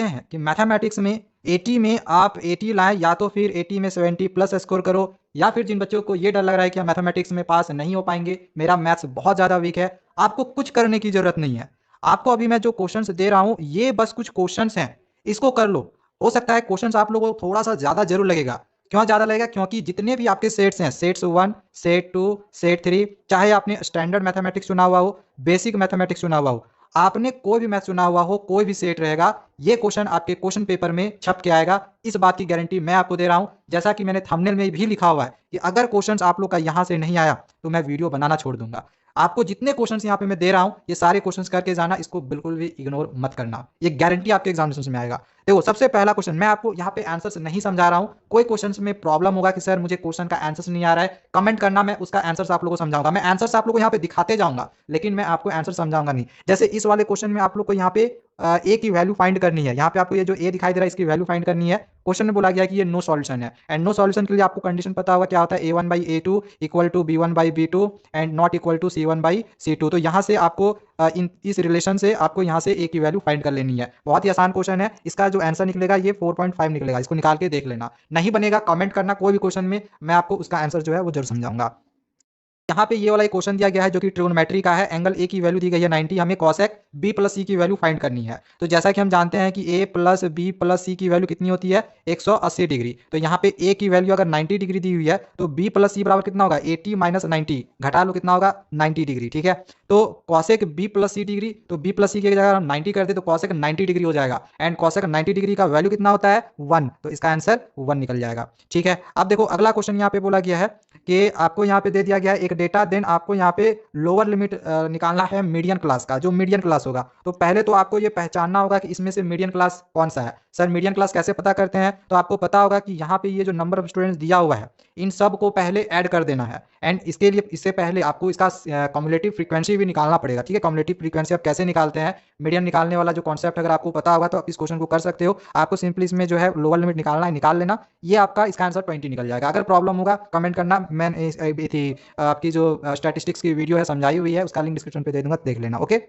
चाहते हैं कि मैथमेटिक्स में 80 में आप 80 लाएं, या तो फिर 80 में 70 प्लस स्कोर करो, या फिर जिन बच्चों को ये डर लग रहा है कि हम मैथमेटिक्स में पास नहीं हो पाएंगे, मेरा मैथ्स बहुत ज़्यादा वीक है, आपको कुछ करने की ज़रूरत नहीं है। आपको अभी मैं जो क्वेश्चंस दे रहा हूँ ये बस कुछ क्वेश्चंस हैं, इसको कर लो। हो सकता है क्वेश्चंस आप लोगों को थोड़ा सा ज़्यादा जरूर लगेगा। क्यों ज़्यादा लगेगा? क्योंकि जितने भी आपके सेट्स हैं, सेट्स 1, सेट 2, सेट 3, चाहे आपने स्टैंडर्ड मैथमेटिक्स चुना हुआ हो, बेसिक मैथमेटिक्स चुना हुआ हो, आपने कोई भी मैथ चुना हुआ हो, कोई भी सेट रहेगा, ये क्वेश्चन आपके क्वेश्चन पेपर में छप के आएगा। इस बात की गारंटी मैं आपको दे रहा हूं। जैसा कि मैंने थंबनेल में भी लिखा हुआ है कि अगर क्वेश्चंस आप लोग का यहां से नहीं आया तो मैं वीडियो बनाना छोड़ दूंगा। आपको जितने क्वेश्चंस यहाँ पे मैं दे रहा हूं ये सारे क्वेश्चंस करके जाना, इसको बिल्कुल भी इग्नोर मत करना, ये गारंटी आपके एग्जामिनेशन में आएगा। देखो सबसे पहला क्वेश्चन, मैं आपको यहाँ पे आंसर्स नहीं समझा रहा हूँ। कोई क्वेश्चन में प्रॉब्लम होगा कि सर मुझे क्वेश्चन का आंसर्स नहीं आ रहा है, कमेंट करना, मैं उसका आंसर्स आप लोगों को समझाऊंगा। मैं आंसर्स आप लोगों को यहाँ पे दिखाते जाऊंगा, लेकिन मैं आपको आंसर समझाऊंगा नहीं। जैसे इस वाले क्वेश्चन में आप लोग को यहाँ पे ए की वैल्यू फाइंड करनी है। यहाँ पे आपको ये जो ए दिखाई दे रहा है इसकी वैल्यू फाइंड करनी है। क्वेश्चन में बोला गया कि ये नो सॉल्यूशन है, एंड नो सॉल्यूशन के लिए आपको कंडीशन पता होगा क्या होता है, a1/a2 equal to b1/b2 and not equal to c1/c2। तो यहाँ से आपको इस रिलेशन से आपको यहाँ से ए की वैल्यू फाइंड कर लेनी है। बहुत ही आसान क्वेश्चन है, इसका जो आंसर निकलेगा ये 4.5 निकलेगा। इसको निकाल के देख लेना, नहीं बनेगा कमेंट करना कोई भी क्वेश्चन में, मैं आपको उसका आंसर जो है वो जरूर समझाऊंगा। यहाँ पे ये वाला एक क्वेश्चन दिया गया है जो कि ट्रिग्नोमेट्री का है। एंगल ए की वैल्यू दी गई है 90, हमें कॉसेक बी प्लस सी की वैल्यू फाइंड करनी है। तो जैसा कि हम जानते हैं कि ए प्लस बी प्लस सी की वैल्यू कितनी होती है, 180 डिग्री। तो यहाँ पे ए की वैल्यू अगर 90 डिग्री दी हुई है तो बी प्लस सी बराबर कितना होगा, 80 माइनस 90, घटा लो कितना होगा, 90 डिग्री। ठीक है, तो कॉसेक बी प्लस सी डिग्री, तो बी प्लस सी की जगह हम 90 करते तो कॉसेक 90 डिग्री हो जाएगा, एंड कॉसेक 90 डिग्री का वैल्यू कितना होता है, 1, तो इसका आंसर 1 निकल जाएगा। ठीक है, अब देखो अगला क्वेश्चन यहाँ पे बोला गया है कि आपको यहाँ पे दे दिया गया है एक डेटा, देन आपको यहाँ पे लोअर लिमिट निकालना है मीडियन क्लास का। जो मीडियन क्लास होगा तो पहले तो आपको ये पहचानना होगा कि इसमें से मीडियन क्लास कौन सा है। सर मीडियन क्लास कैसे पता करते हैं? तो आपको पता होगा कि यहाँ पे ये जो नंबर ऑफ स्टूडेंट्स दिया हुआ है इन सब को पहले ऐड कर देना है, एंड इसके लिए इससे पहले आपको इसका कम्युलेटिव फ्रीक्वेंसी भी निकालना पड़ेगा। ठीक है, कम्युलेटिव फ्रीक्वेंसी आप कैसे निकालते हैं, मीडियन निकालने वाला जो कॉन्सेप्ट अगर आपको पता होगा तो आप इस क्वेश्चन को कर सकते हो। आपको सिंपली इसमें जो है लोअर लिमिट निकालना है, निकाल लेना, ये आपका इसका आंसर 20 निकल जाएगा। अगर प्रॉब्लम होगा कमेंट करना, मैं थी आपकी जो स्टैटिस्टिक्स की वीडियो है समझाई हुई है, उसका लिंक डिस्क्रिप्शन पे दे दूंगा, देख लेना। ओके,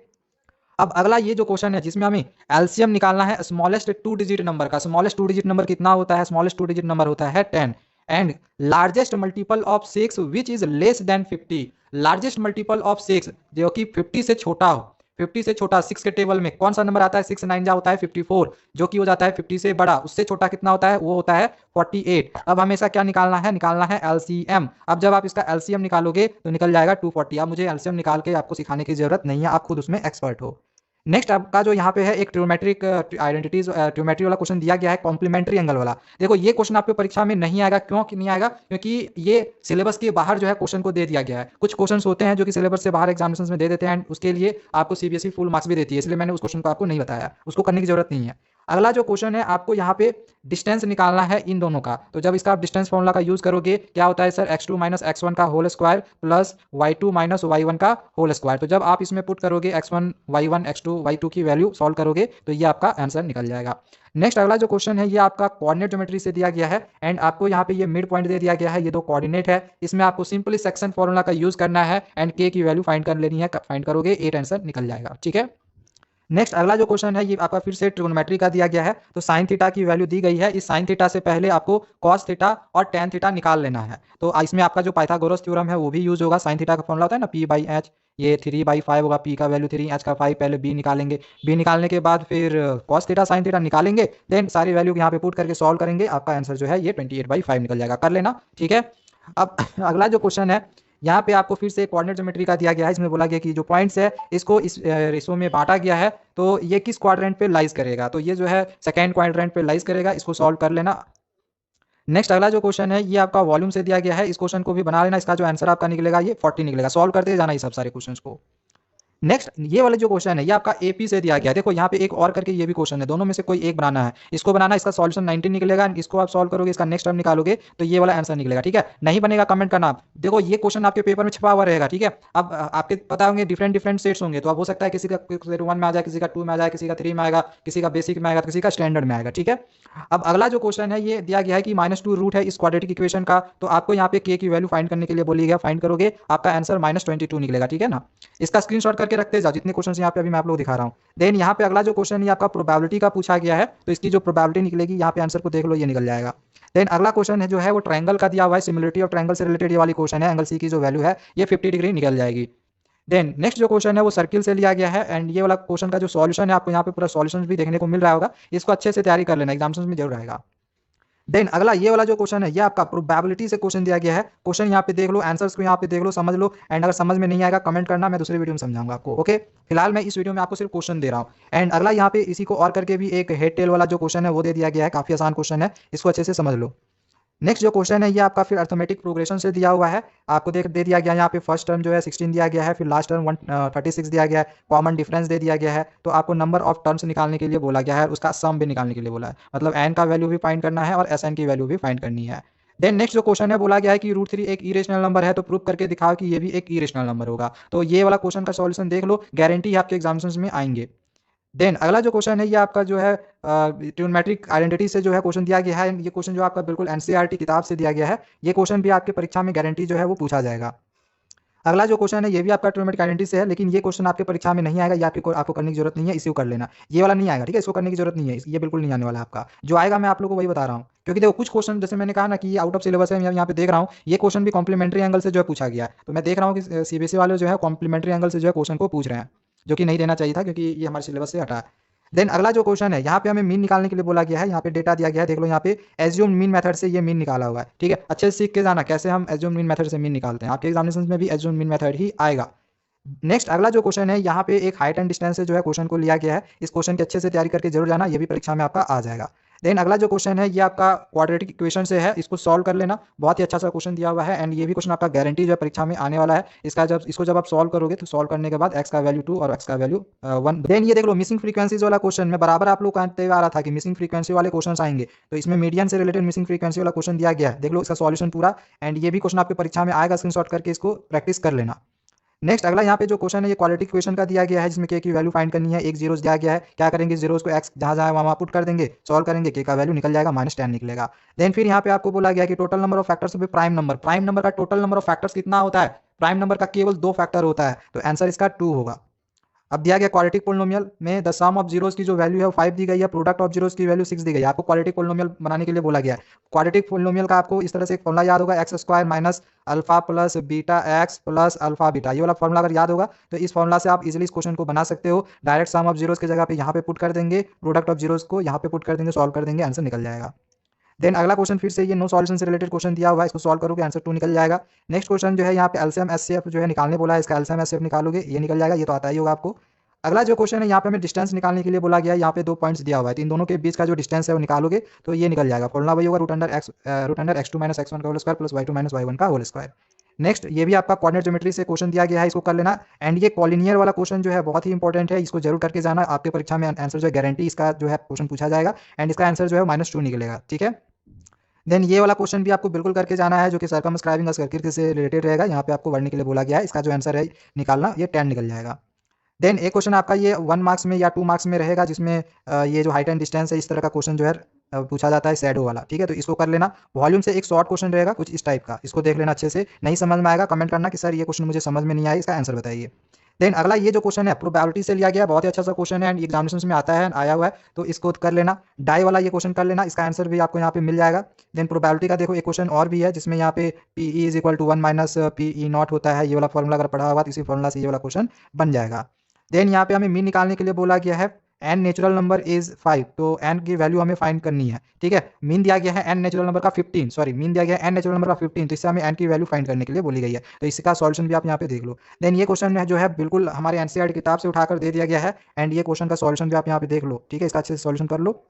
अब अगला ये जो क्वेश्चन है जिसमें हमें एलसीएम निकालना है स्मॉलेस्ट 2 डिजिट नंबर का। स्मॉलेस्ट 2 डिजिट नंबर कितना होता है? स्मॉलेस्ट 2 डिजिट नंबर होता है 10, and largest multiple of 6 which is less than 50। Largest multiple of 6 जो कि 50 से छोटा हो, 50 से छोटा 6 के टेबल में कौन सा नंबर आता है? 6 9 जा होता है 54, जो कि हो जाता है 50 से बड़ा। उससे छोटा कितना होता है? वो होता है 48। अब हमेशा क्या निकालना है? निकालना है एलसीएम। अब जब आप इसका एलसीएम निकालोगे तो निकल जाएगा 240। अब मुझे एलसीएम निकाल के आपको सिखाने की जरूरत नहीं है, आप खुद उसमें एक्सपर्ट हो। नेक्स्ट आपका जो यहाँ पे है एक ट्रिग्नोमेट्रिक आइडेंटिटीज, ट्रिग्नोमेट्री वाला क्वेश्चन दिया गया है, कॉम्प्लीमेंट्री एंगल वाला। देखो ये क्वेश्चन आपके परीक्षा में नहीं आएगा। क्यों कि नहीं आएगा? क्योंकि ये सिलेबस के बाहर जो है क्वेश्चन को दे दिया गया है। कुछ क्वेश्चन होते हैं जो कि सिलेबस से बाहर एग्जामिनेशन में दे देते हैं, उसके लिए आपको सीबीएसई फुल मार्क्स भी देती है, इसलिए मैंने उस क्वेश्चन को आपको नहीं बताया, उसको करने की जरूरत नहीं है। अगला जो क्वेश्चन है आपको यहाँ पे डिस्टेंस निकालना है इन दोनों का। तो जब इसका आप डिस्टेंस फॉर्मूला का यूज करोगे क्या होता है सर, x2 माइनस x1 का whole square plus y2 minus y1 का होल स्क्वायर। तो जब आप इसमें पुट करोगे x1 y1 x2 y2 की वैल्यू सॉल्व करोगे तो ये आपका आंसर निकल जाएगा। नेक्स्ट अगला जो क्वेश्चन है ये आपका कोऑर्डिनेट ज्योमेट्री से दिया गया है, एंड आपको यहाँ पे ये मिड पॉइंट दे दिया गया है, ये दो कोऑर्डिनेट है, इसमें आपको सिंपली सेक्शन फॉर्मूला का यूज करना है, एंड k की वैल्यू फाइंड कर लेनी है, फाइंड करोगे 8 आंसर निकल जाएगा। ठीक है, नेक्स्ट अगला जो क्वेश्चन है ये आपका फिर से ट्रिग्नोमेट्री का दिया गया है। तो साइन थीटा की वैल्यू दी गई है, इस साइन थीटा से पहले आपको कॉस थीटा और टेन थीटा निकाल लेना है। तो इसमें आपका जो पाइथागोरस थ्योरम है वो भी यूज होगा। साइन थीटा का फॉर्मूला होता है ना p/h, ये 3/5 होगा, p का वैल्यू 3, h का 5, पहले b निकालेंगे, b निकालने के बाद फिर कॉस थीटा साइन थीटा निकालेंगे, देन सारी वैल्यू यहाँ पे पुट करके सॉल्व करेंगे, आपका आंसर जो है ये 28/5 निकल जाएगा, कर लेना। ठीक है, अब अगला जो क्वेश्चन है यहाँ पे आपको फिर से कोऑर्डिनेट ज्योमेट्री का दिया गया है। इसमें बोला गया कि जो पॉइंट्स है इसको इस रेशो में बांटा गया है, तो ये किस क्वाड्रेंट पे लाइज करेगा? तो ये जो है सेकंड क्वाड्रेंट पे लाइज करेगा, इसको सॉल्व कर लेना। नेक्स्ट अगला जो क्वेश्चन है ये आपका वॉल्यूम से दिया गया है, इस क्वेश्चन को भी बना लेना, इसका जो आंसर आपका निकलेगा ये 40 निकलेगा। सॉल्व करते जाना ये सब सारे क्वेश्चंस को। नेक्स्ट ये वाला जो क्वेश्चन है ये आपका एपी से दिया गया है। देखो यहाँ पे एक और करके ये भी क्वेश्चन है, दोनों में से कोई एक बनाना है, इसको बनाना, इसका सॉल्यूशन 19 निकलेगा, इसको आप सॉल्व करोगे, इसका नेक्स्ट टर्म निकालोगे तो ये वाला आंसर निकलेगा। ठीक है, नहीं बनेगा कमेंट करना। देखो ये क्वेश्चन आपके पेपर में छपा हुआ रहेगा। ठीक है, अब आपके पता होंगे डिफरेंट डिफरेंट सेट्स होंगे, तो अब हो सकता है किसी का 1 में आ जाए, किसी का 2 में आ जाए, किसी का 3 में आएगा, किसी का बेसिक में आएगा, किसी का स्टैंडर्ड में आएगा। ठीक है, अब अगला जो क्वेश्चन है ये दिया गया है कि -2 रूट है इस क्वाड्रेटिक इक्वेशन का, तो आपको यहाँ पे k की वैल्यू फाइंड करने के लिए बोली गया, फाइंड करोगे आपका आंसर -22 निकलेगा। ठीक है ना, इसका स्क्रीनशॉट करके करके रखते जाओ जितने क्वेश्चन यहाँ पे अभी मैं आप लोग दिखा रहा हूँ। देन यहाँ पे अगला जो क्वेश्चन ये आपका प्रोबेबिलिटी का पूछा गया है, तो इसकी जो प्रोबेबिलिटी निकलेगी यहाँ पे आंसर को देख लो, ये निकल जाएगा। देन अगला क्वेश्चन है जो है वो ट्रायंगल का दिया हुआ है, सिमिलरिटी ऑफ ट्रायंगल से रिलेटेड ये वाली क्वेश्चन है, एंगल सी की जो वैल्यू है ये 50 डिग्री निकल जाएगी। देन नेक्स्ट जो क्वेश्चन है वो सर्किल से लिया गया है, एंड ये वाला क्वेश्चन का जो सॉल्यूशन है आपको यहाँ पे पूरा सॉल्यूशन भी देखने को मिल रहा होगा, इसको अच्छे से तैयारी कर लेना, एग्जाम्स में जरूर आएगा। देन अगला ये वाला जो क्वेश्चन है ये आपका प्रोबेबिलिटी से क्वेश्चन दिया गया है। क्वेश्चन यहाँ पे देख लो, आंसर्स को यहाँ पे देख लो, समझ लो, एंड अगर समझ में नहीं आएगा कमेंट करना, मैं दूसरे वीडियो में समझाऊंगा आपको। ओके, फिलहाल मैं इस वीडियो में आपको सिर्फ क्वेश्चन दे रहा हूँ। एंड अगला यहाँ पे इसी को और करके भी एक हेड टेल वाला जो क्वेश्चन है वो दे दिया गया है, काफी आसान क्वेश्चन है, इसको अच्छे से समझ लो। नेक्स्ट जो क्वेश्चन है ये आपका फिर अर्थमेटिक प्रोग्रेशन से दिया हुआ है, आपको दे दिया गया है यहाँ पे फर्स्ट टर्म जो है 16 दिया गया है, फिर लास्ट टर्म 136 दिया गया है, कॉमन डिफरेंस दे दिया गया है, तो आपको नंबर ऑफ टर्म्स निकालने के लिए बोला गया है, उसका सम भी निकालने के लिए बोला है, मतलब एन का वैल्यू भी फाइंड करना है और एस एन की वैल्यू भी फाइंड करनी है। देन नेक्स्ट जो क्वेश्चन है बोला गया है कि √3 एक इरेशनल नंबर है, तो प्रूव करके दिखाओ कि ये भी एक इरेशनल नंबर होगा। तो ये वाला क्वेश्चन का सॉल्यूशन देख लो, गारंटी आपके एग्जामिनेशन में आएंगे। देन अगला जो क्वेश्चन है ये आपका जो है ट्रिग्नोमेट्रिक आइडेंटिटी से जो है क्वेश्चन दिया गया है, ये क्वेश्चन जो आपका बिल्कुल एनसीईआरटी किताब से दिया गया है, ये क्वेश्चन भी आपके परीक्षा में गारंटी जो है वो पूछा जाएगा। अगला जो क्वेश्चन है ये भी आपका ट्रिग्नोमेट्रिक आइडेंटिटी से है, लेकिन ये क्वेश्चन आपके परीक्षा में नहीं आएगा, ये आपको करने की जरूरत नहीं है, इसी को कर लेना, ये वाला नहीं आएगा, ठीक है, इसको करने की जरूरत नहीं है, ये बिल्कुल नहीं आने वाला आपका। जो आएगा मैं आप लोगों को वही बता रहा हूँ, क्योंकि देखो कुछ क्वेश्चन जैसे मैंने कहा ना कि ये आउट ऑफ सिलेबस है, मैं यहाँ पे देख रहा हूँ ये क्वेश्चन भी कॉम्प्लीमेंट्री एंगल से जो है पूछा गया है, तो मैं देख रहा हूँ कि सीबीएसई वाले जो है कॉम्प्लीमेंट्री एंगल से जो है क्वेश्चन को पूछ रहे हैं, जो कि नहीं देना चाहिए था क्योंकि ये हमारे सिलेबस से हटा है। देन अगला जो क्वेश्चन है यहाँ पे हमें मीन निकालने के लिए बोला गया है, यहाँ पे डेटा दिया गया है, देख लो यहाँ पे एज्यूम मीन मेथड से ये मीन निकाला हुआ है, ठीक है, अच्छे से सीख के जाना कैसे हम एज्यूम मीन मेथड से मीन निकालते हैं, आपके एग्जामिनेशन में भी एज्यूम मीन मेथड ही आएगा। नेक्स्ट अगला जो क्वेश्चन है यहाँ पे एक हाइट एंड डिस्टेंस से जो है क्वेश्चन को लिया गया है, इस क्वेश्चन के अच्छे से तैयारी करके जरूर जाना, ये भी परीक्षा में आपका आ जाएगा। देन अगला जो क्वेश्चन है ये आपका क्वाड्रेटिक इक्वेशन से है, इसको सॉल्व कर लेना, बहुत ही अच्छा सा क्वेश्चन दिया हुआ है, एंड ये भी क्वेश्चन आपका गारंटी जो है परीक्षा में आने वाला है, इसको जब आप सॉल्व करोगे तो सॉल्व करने के बाद एक्स का वैल्यू 2 और एक्स का वैल्यू 1। देन ये देख लो मिसिंग फ्रीक्वेंसीज वाला क्वेश्चन में बराबर आप लोग कहते हुए आ रहा था कि मिसिंग फ्रीक्वेंसी वाले क्वेश्चन आएंगे, तो इसमें मीडियन से रिलेटेड मिसिंग फ्रीक्वेंसी वाला क्वेश्चन दिया गया है, देख लो इसका सॉल्यूशन पूरा, एंड ये भी क्वेश्चन आपके परीक्षा में आएगा, स्क्रीनशॉट करके इसको प्रैक्टिस कर लेना। नेक्स्ट अगला यहाँ पे जो क्वेश्चन है ये क्वाड्रेटिक इक्वेशन का दिया गया है, जिसमें के की वैल्यू फाइंड करनी है, एक जीरोस दिया गया है, क्या करेंगे जीरोस को एक्स जहाँ जहाँ वहाँ पुट कर देंगे, सॉल्व करेंगे, के का वैल्यू निकल जाएगा -10 निकलेगा। देन फिर यहाँ पे आपको बोला गया कि total number of factors of prime number का टोटल नंबर ऑफ फैक्टर्स कितना होता है, प्राइम नंबर का केवल 2 फैक्टर होता है, तो आंसर इसका 2 होगा। अब दिया गया क्वाड्रेटिक पोलिनोमियल में द सम ऑफ जीरोस की जो वैल्यू है वो 5 दी गई है, प्रोडक्ट ऑफ जीरोस की वैल्यू 6 दी गई है, आपको क्वाड्रेटिक पोलिनोमियल बनाने के लिए बोला गया है। क्वाड्रेटिक पोलिनोमियल का आपको इस तरह से एक फॉर्मूला याद होगा, x square minus alpha plus beta x plus alpha beta, ये वाला फॉर्मूला अगर याद होगा तो इस फॉर्मूला से आप इजीली इस क्वेश्चन को बना सकते हो, डायरेक्ट सम ऑफ जीरोस की जगह पे यहाँ पे पुट कर देंगे, प्रोडक्ट ऑफ जीरोस को यहाँ पे पुट कर देंगे, सॉल्व कर देंगे, आंसर निकल जाएगा। देन अगला क्वेश्चन फिर से ये नो सॉल्यूशन से रिलेटेड क्वेश्चन दिया हुआ है, इसको सॉल्व करोगे आंसर 2 निकल जाएगा। नेक्स्ट क्वेश्चन जो है यहाँ पे एलसीएम एचसीएफ जो है निकालने बोला है, इसका एलसीएम एचसीएफ निकालोगे ये निकल जाएगा, ये तो आता ही होगा आपको। अगला जो क्वेश्चन है यहाँ पे हमें डिस्टेंस निकालने के लिए बोला गया है, यहाँ पे 2 पॉइंट्स दिया हुआ है, तो इन दोनों के बीच का जो डिस्टेंस है वो निकालोगे तो ये निकल जाएगा, फॉर्मूला वही होगा √x2 - x1 का whole square plus y2 - y1 का होल स्क्वायर। नेक्स्ट ये भी आपका कोऑर्डिनेट ज्योमेट्री से क्वेश्चन दिया गया है, इसको कर लेना, एंड ये कॉलिनियर वाला क्वेश्चन जो है बहुत ही इंपॉर्टेंट है, इसको जरूर करके जाना, आपके परीक्षा में आंसर जो है गारंटी इसका जो है क्वेश्चन पूछा जाएगा, एंड इसका आंसर जो है -2 निकलेगा, ठीक है। देन ये वाला क्वेश्चन भी आपको बिल्कुल करके जाना है, जो कि सर्कमस्क्राइबिंग सर्किल से रिलेटेड रहेगा, यहाँ पे आपको बढ़ने के लिए बोला गया है, इसका जो आंसर है निकालना ये 10 निकल जाएगा। देन एक क्वेश्चन आपका ये 1 मार्क्स में या 2 मार्क्स में रहेगा, जिसमें ये जो हाइट एंड डिस्टेंस है इस तरह का क्वेश्चन जो है पूछा जाता है शैडो वाला, ठीक है, तो इसको कर लेना। वॉल्यूम से एक शॉर्ट क्वेश्चन रहेगा कुछ इस टाइप का, इसको देख लेना अच्छे से, नहीं समझ में आएगा कमेंट करना कि सर ये क्वेश्चन मुझे समझ में नहीं आया, इसका आंसर बताइए। देन अगला ये जो क्वेश्चन है प्रोबेबिलिटी से लिया गया, बहुत ही अच्छा सा क्वेश्चन है, एंड एग्जामिनेशन में आता है, आया हुआ है, तो इसको कर लेना। डाई वाला ये क्वेश्चन कर लेना, इसका आंसर भी आपको यहाँ पे मिल जाएगा। देन प्रोबेबिलिटी का देखो एक क्वेश्चन और भी है, जिसमें यहाँ पे PE = 1 - PE0 होता है, ये वाला फॉर्मूला अगर पढ़ा हुआ तो इसी फॉर्मूला से ये वाला क्वेश्चन बन जाएगा। देन यहाँ पे हमें मीन निकालने के लिए बोला गया है, n नेचुरल नंबर इज 5, तो n की वैल्यू हमें फाइंड करनी है, ठीक है। मीन दिया गया है n नेचुरल नंबर का 15, सॉरी मीन दिया गया है n नेचुरल नंबर का 15, तो इससे हमें n की वैल्यू फाइंड करने के लिए बोली गई है, तो इसका सॉल्यूशन भी आप यहाँ पे देख लो। देन ये क्वेश्चन जो है बिल्कुल हमारे एनसीईआरटी किताब से उठाकर दे दिया गया है, एंड ये क्वेश्चन का सॉल्यूशन भी आप यहाँ पे देख लो, ठीक है, इसका अच्छे से सॉल्यूशन कर लो।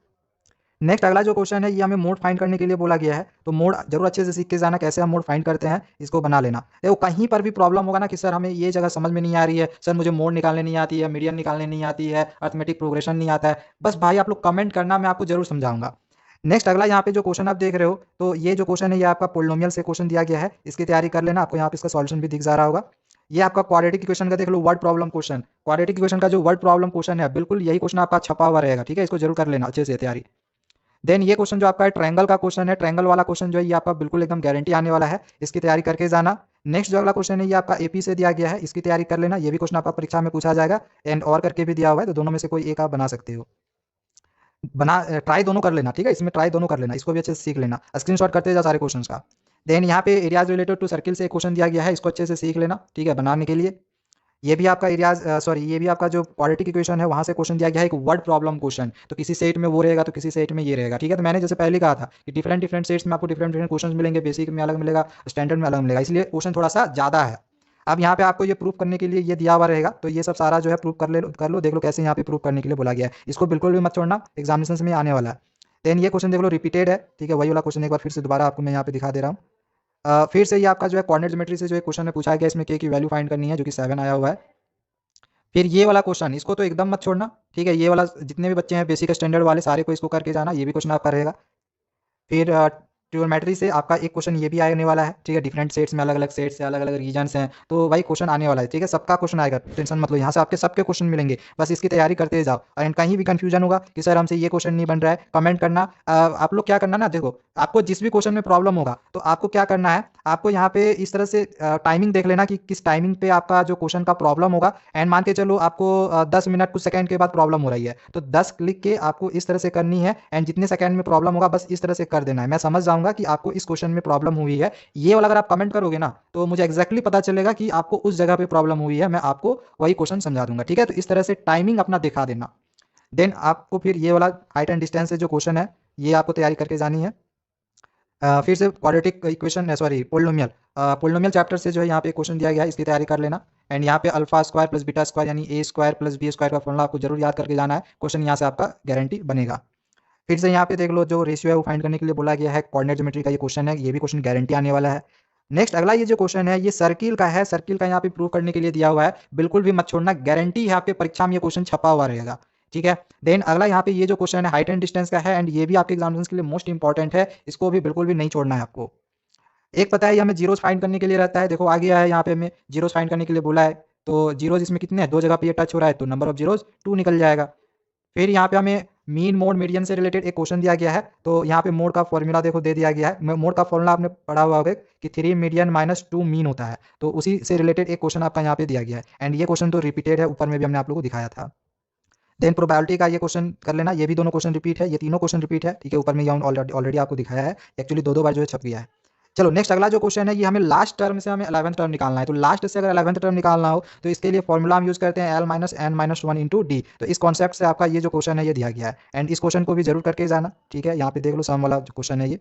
नेक्स्ट अगला जो क्वेश्चन है ये हमें मोड फाइंड करने के लिए बोला गया है, तो मोड जरूर अच्छे से सीख के जाना, कैसे हम मोड फाइंड करते हैं इसको बना लेना। देखो कहीं पर भी प्रॉब्लम होगा ना कि सर हमें ये जगह समझ में नहीं आ रही है, सर मुझे मोड निकालने नहीं आती है, मीडियन निकालने नहीं आती है, अर्थमेटिक प्रोग्रेशन नहीं आता है, बस भाई आप लोग कमेंट करना, मैं आपको जरूर समझाऊंगा। नेक्स्ट अगला यहाँ पे जो क्वेश्चन आप देख रहे हो, तो ये जो क्वेश्चन है ये आपका पोलिनोमियल से क्वेश्चन दिया गया है, इसकी तैयारी कर लेना, आपको यहाँ पे इसका सॉल्यूशन भी दिख जा रहा होगा। ये आपका क्वाड्रेटिक इक्वेशन का देख लो, word problem question, quadratic equation का जो वर्ड प्रॉब्लम क्वेश्चन है बिल्कुल यही क्वेश्चन आपका छपा हुआ रहेगा, ठीक है, इसको जरूर कर लेना अच्छे से तैयारी। देन ये क्वेश्चन जो आपका है ट्रायंगल का क्वेश्चन है, ट्रायंगल वाला क्वेश्चन जो है ये आपका बिल्कुल एकदम गारंटी आने वाला है, इसकी तैयारी करके जाना। नेक्स्ट जो अगला क्वेश्चन है ये आपका एपी से दिया गया है, इसकी तैयारी कर लेना, ये भी क्वेश्चन आपका परीक्षा में पूछा जाएगा एंड और करके भी दिया हुआ है, तो दोनों में से कोई एक आप बना सकते हो, बना ट्राई दोनों कर लेना, ठीक है, इसमें ट्राई दोनों कर लेना, इसको भी अच्छे से सीख लेना, स्क्रीनशॉट करते जा सारे क्वेश्चंस का। देन यहाँ पे एरियाज रिलेटेड टू सर्किल से एक क्वेश्चन दिया गया है, इसको अच्छे से सीख लेना, ठीक है, बनाने के लिए। ये भी आपका एरियाज सॉरी ये भी आपका जो क्वाड्रेटिक इक्वेशन है वहाँ से क्वेश्चन दिया गया है, एक वर्ड प्रॉब्लम क्वेश्चन, तो किसी सेट में वो रहेगा तो किसी सेट में ये रहेगा, ठीक है। तो मैंने जैसे पहले कहा था कि डिफरेंट डिफरेंट सेट्स में आपको डिफरेंट डिफरेंट क्वेश्चन मिलेंगे, बेसिक में अलग मिलेगा, स्टैंडर्ड में अलग मिलेगा, इसलिए क्वेश्चन थोड़ा सा ज़्यादा है। अब यहाँ पे आपको ये प्रूफ करने के लिए ये दिया हुआ रहेगा, तो ये सब सारा जो है प्रूफ कर लो, देख लो कैसे यहाँ पे प्रूफ करने के लिए बोला गया है, इसको बिल्कुल भी मत छोड़ना, एग्जामिनेशन में आने वाला है। देन ये क्वेश्चन देख लो रिपीटेड है, ठीक है, वही वाला क्वेश्चन एक बार फिर से दोबारा आपको मैं यहाँ पे दिखा दे रहा हूँ। फिर से ये आपका जो है कोऑर्डिनेट ज्योमेट्री से जो एक क्वेश्चन है पूछा गया, इसमें के की वैल्यू फाइंड करनी है, जो कि 7 आया हुआ है। फिर ये वाला क्वेश्चन, इसको तो एकदम मत छोड़ना, ठीक है, ये वाला जितने भी बच्चे हैं बेसिक स्टैंडर्ड वाले सारे को इसको करके जाना, ये भी क्वेश्चन आपका रहेगा। फिर ट्रिग्नोमेट्री से आपका एक क्वेश्चन ये भी आने वाला है, ठीक है, डिफरेंट सेट्स में अलग अलग सेट्स से अलग अलग रीजन्स हैं, तो वही क्वेश्चन आने वाला है, ठीक है, सबका क्वेश्चन आएगा, टेंशन मत लो, यहाँ से आपके सबके क्वेश्चन मिलेंगे, बस इसकी तैयारी करते जाओ। एंड कहीं भी कंफ्यूजन होगा कि सर हमसे ये क्वेश्चन नहीं बन रहा है, कमेंट करना। आप लोग क्या करना ना, देखो आपको जिस भी क्वेश्चन में प्रॉब्लम होगा तो आपको क्या करना है, आपको यहाँ पे इस तरह से टाइमिंग देख लेना कि किस टाइमिंग पे आपका जो क्वेश्चन का प्रॉब्लम होगा, एंड मान के चलो आपको 10 मिनट कुछ सेकंड के बाद प्रॉब्लम हो रही है, तो 10 क्लिक के आपको इस तरह से करनी है, एंड जितने सेकंड में प्रॉब्लम होगा बस इस तरह से कर देना है, मैं समझ जाऊंगा कि आपको इस क्वेश्चन में प्रॉब्लम हुई है। ये वाला अगर आप कमेंट करोगे ना तो मुझे एक्जैक्टली पता चलेगा कि आपको उस जगह पे प्रॉब्लम हुई है, मैं आपको वही क्वेश्चन समझा दूंगा, ठीक है। तो इस तरह से टाइमिंग अपना दिखा देना। देन आपको फिर ये वाला हाइट एंड डिस्टेंस से जो क्वेश्चन है ये आपको तैयारी करके जानी है। फिर से quadratic equation sorry polynomial, polynomial chapter से जो है यहाँ पे क्वेश्चन दिया गया है, इसकी तैयारी कर लेना। एंड यहाँ पे alpha square plus beta square यानी ए स्क्वायर प्लस बी स्क्वायर का फॉर्मूला आपको जरूर याद करके जाना है, क्वेश्चन यहाँ से आपका गारंटी बनेगा। फिर से यहाँ पे देख लो जो रेशियो है वो फाइंड करने के लिए बोला गया है, कोऑर्डिनेट ज्योमेट्री का ये क्वेश्चन है, ये भी क्वेश्चन गारंटी आने वाला है। नेक्स्ट अगला ये जो क्वेश्चन है ये सर्किल का है, सर्किल का यहाँ पे प्रूव करने के लिए दिया हुआ है, बिल्कुल भी मत छोड़ना, गारंटी यहाँ पे परीक्षा में ये क्वेश्चन छपा हुआ रहेगा, ठीक है। देन अगला यहाँ पे ये जो क्वेश्चन है हाइट एंड डिस्टेंस का है, एंड ये भी आपके एग्जामिनेशन के लिए मोस्ट इंपॉर्टेंट है, इसको भी बिल्कुल भी नहीं छोड़ना है आपको। एक पता है ये हमें जीरोस फाइंड करने के लिए रहता है, देखो आ गया है यहाँ पे हमें जीरोस फाइंड करने के लिए बोला है, तो जीरोस इसमें कितने हैं, दो जगह पे ये टच हो रहा है, तो नंबर ऑफ जीरोस 2 निकल जाएगा। फिर यहाँ पे हमें मीन मोड मीडियन से रिलेटेड एक क्वेश्चन दिया गया है, तो यहाँ पे मोड का फॉर्मूला देखो दे दिया गया है, मोड का फॉर्मूला आपने पढ़ा हुआ होगा कि 3 मीडियन माइनस 2 मीन होता है, तो उसी से रिलेटेड एक क्वेश्चन आपका यहाँ पे दिया गया है, एंड ये क्वेश्चन तो रिपीटेड है, ऊपर में भी हमने आप लोगों को दिखाया था। देन प्रोबेबिलिटी का ये क्वेश्चन कर लेना, ये भी दोनों क्वेश्चन रिपीट है, ये तीनों क्वेश्चन रिपीट है, ठीक है, ऊपर में ये ऑलरेडी आपको दिखाया है, एक्चुअली दो बार जो है छप गया है। चलो नेक्स्ट अगला जो क्वेश्चन है ये हमें लास्ट टर्म से हमें 11th टर्म निकालना है, तो लास्ट से अगर 11th टर्म निकालना हो तो इसके लिए फॉर्मूला हम यूज करते हैं L minus N minus 1 into D, तो इस कॉन्सेप्ट से आपका ये जो क्वेश्चन है ये दिया गया है, एंड इस क्वेश्चन को भी जरूर करके जाना, ठीक है, यहाँ पे देख लो सम वाला जो क्वेश्चन है ये।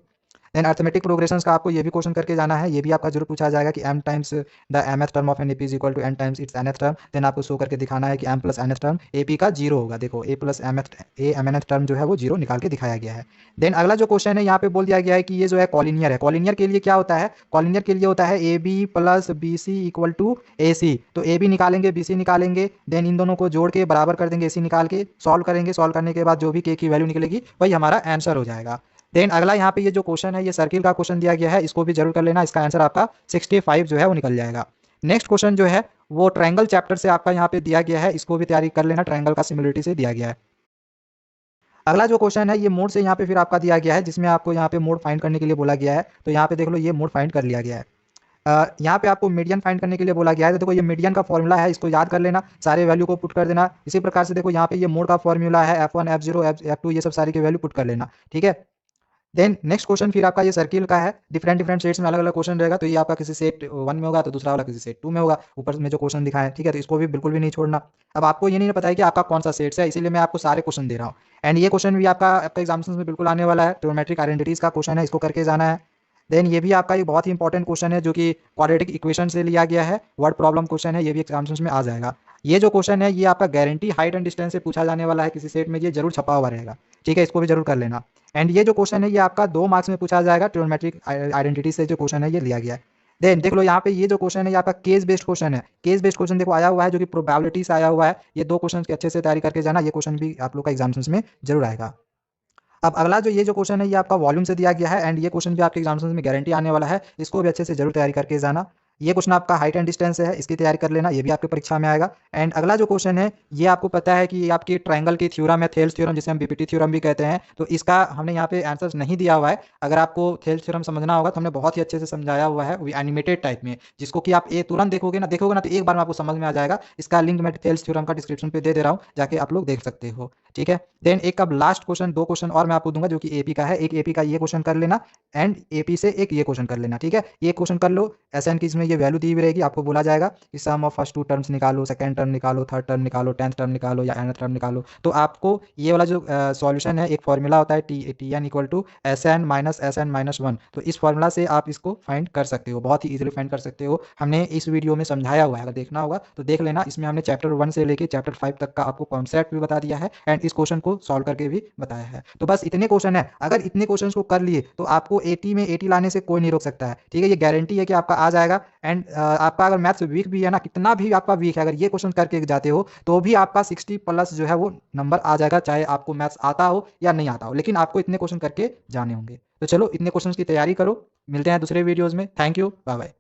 देन अर्थमेटिक प्रोग्रेशंस का आपको ये भी क्वेश्चन करके जाना है, ये भी आपका जरूर पूछा जाएगा कि m times the mth term of N AP is equal to n times its nth term, then आपको शो करके दिखाना है कि m plus nth term AP का जीरो होगा, देखो a प्लस mnth टर्म जो है वो जीरो निकाल के दिखाया गया है। देन अगला जो क्वेश्चन है यहाँ पे बोल दिया गया है कि ये जो है कॉलिनियर है, कॉलिनियर के लिए क्या होता है, कॉलिनियर के लिए होता है A B plus B C equal to A C, तो ए बी निकालेंगे बी सी निकालेंगे, देन इन दोनों को जोड़ के बराबर कर देंगे, ए सी निकाल के सॉल्व करेंगे, सॉल्व करने के बाद जो भी के की वैल्यू निकलेगी वही हमारा आंसर हो जाएगा। देन अगला यहाँ पे ये जो क्वेश्चन है ये सर्किल का क्वेश्चन दिया गया है, इसको भी जरूर कर लेना, इसका आंसर आपका 65 जो है वो निकल जाएगा। नेक्स्ट क्वेश्चन जो है वो ट्रायंगल चैप्टर से आपका यहाँ पे दिया गया है, इसको भी तैयारी कर लेना, ट्रायंगल का सिमिलरिटी से दिया गया है। अगला जो क्वेश्चन है ये मोड से यहाँ पे फिर आपका दिया गया है, जिसमें आपको यहाँ पे मोड फाइंड करने के लिए बोला गया है, तो यहाँ पे देख लो ये मोड फाइंड कर लिया गया है। यहाँ पे आपको मीडियन फाइंड करने के लिए बोला गया है, तो देखो ये मीडियन का फॉर्मूला है, इसको याद कर लेना, सारे वैल्यू को पुट कर देना। इसी प्रकार से देखो यहाँ पे ये मोड का फॉर्मूला है F1 F0 F2 ये सब सारी की वैल्यू पुट कर लेना, ठीक है। देन नेक्स्ट क्वेश्चन फिर आपका ये सर्किल का है, डिफरेंट डिफरेंट सेट्स में अलग अलग क्वेश्चन रहेगा, तो ये आपका किसी सेट 1 में होगा तो दूसरा वाला किसी सेट 2 में होगा, ऊपर में जो क्वेश्चन दिखा है, ठीक है, तो इसको भी बिल्कुल भी नहीं छोड़ना। अब आपको ये नहीं पता है कि आपका कौन सा सेट्स है, इसीलिए मैं आपको सारे क्वेश्चन दे रहा हूँ, एंड ये क्वेश्चन भी आपका एग्जामिनेशन में बिल्कुल आने वाला है, ट्रिग्नोमेट्रिक आइडेंटिटीज का क्वेश्चन है, इसको करके जाना है। देन ये भी आपका एक बहुत ही इंपॉर्टेंट क्वेश्चन है जो कि क्वाड्रेटिक इक्वेशन से लिया गया है, वर्ड प्रॉब्लम क्वेश्चन है, ये भी एग्जामिनेशन में आ जाएगा। ये जो क्वेश्चन है ये आपका गारंटी हाइट एंड डिस्टेंस से पूछा जाने वाला है किसी सेट में, ये जरूर छपा हुआ रहेगा, ठीक है, इसको भी जरूर कर लेना। एंड ये जो क्वेश्चन है ये आपका 2 मार्क्स में पूछा जाएगा, ट्रिग्नोमेट्रिक आइडेंटिटी से जो क्वेश्चन है ये लिया गया है। देन देख लो यहाँ पे ये जो क्वेश्चन है ये आपका केस बेस्ड क्वेश्चन है, केस बेस्ड क्वेश्चन देखो आया हुआ है जो कि प्रोबेबिलिटी से आया हुआ है, ये 2 क्वेश्चन की अच्छे से तैयारी करके जाना, ये क्वेश्चन भी आप लोग का एग्जामिनेशन में जरूर आएगा। अब अगला जो ये जो क्वेश्चन है ये आपका वॉल्यूम से दिया गया है, एंड ये क्वेश्चन भी आपके एग्जामिनेशन में गारंटी आने वाला है, इसको भी अच्छे से जरूर तैयारी करके जाना। ये क्वेश्चन आपका हाइट एंड डिस्टेंस है, इसकी तैयारी कर लेना, ये भी आपके परीक्षा में आएगा। एंड अगला जो क्वेश्चन है ये आपको पता है कि आपकी ट्रायंगल की थ्योरम है, थेल्स थ्योरम, जिसे हम बीपीटी थ्योरम भी कहते हैं। तो इसका हमने यहाँ पे आंसर नहीं दिया हुआ है। अगर आपको थेल्स थ्योरम समझना होगा तो हमने बहुत ही अच्छे से समझाया हुआ है, वो एनिमेटेड टाइप में, जिसको कि आप तुरंत देखोगे ना तो एक बार में आपको समझ में आ जाएगा। इसका लिंक मैं थेल्स थ्योरम का डिस्क्रिप्शन पे दे रहा हूँ, जाके आप लोग देख सकते हो। ठीक है, देन एक अब लास्ट क्वेश्चन, दो क्वेश्चन और मैं आपको दूंगा जो कि एपी का है। एक एपी का ये क्वेश्चन कर लेना एंड एपी से एक ये क्वेश्चन कर लेना। ठीक है, ये क्वेश्चन कर लो। एसएन की इसमें ये वैल्यू दी हुई रहेगी, आपको बोला जाएगा कि सम ऑफ फर्स्ट टू टर्म्स निकालो, सेकंड टर्म निकालो, थर्ड टर्म निकालो, 10th टर्म निकालो या nth टर्म निकालो। तो आपको ये वाला जो सॉल्यूशन है, एक फॉर्मूला होता है T N equal to S N minus one. तो इस फॉर्मूला से आप इसको फाइंड कर सकते हो, बहुत ही इजीली फाइंड कर सकते हो। हमने इस वीडियो में समझाया हुआ है, अगर देखना होगा तो देख लेना। इसमें हमने चैप्टर 1 से लेके चैप्टर 5 तक का आपको कॉन्सेप्ट भी बता दिया है एंड इस क्वेश्चन को सॉल्व करके भी बताया है। तो बस इतने क्वेश्चन है, अगर इतने क्वेश्चन को कर लिए तो आपको 80 में 80 लाने से कोई नहीं रोक सकता है। ठीक है, ये गारंटी है कि आपका आ जाएगा। एंड आपका अगर मैथ्स वीक भी है ना, कितना भी आपका वीक है, अगर ये क्वेश्चन करके जाते हो तो भी आपका 60 प्लस जो है वो नंबर आ जाएगा, चाहे आपको मैथ्स आता हो या नहीं आता हो, लेकिन आपको इतने क्वेश्चन करके जाने होंगे। तो चलो इतने क्वेश्चन की तैयारी करो, मिलते हैं दूसरे वीडियोज में। Thank you, bye bye.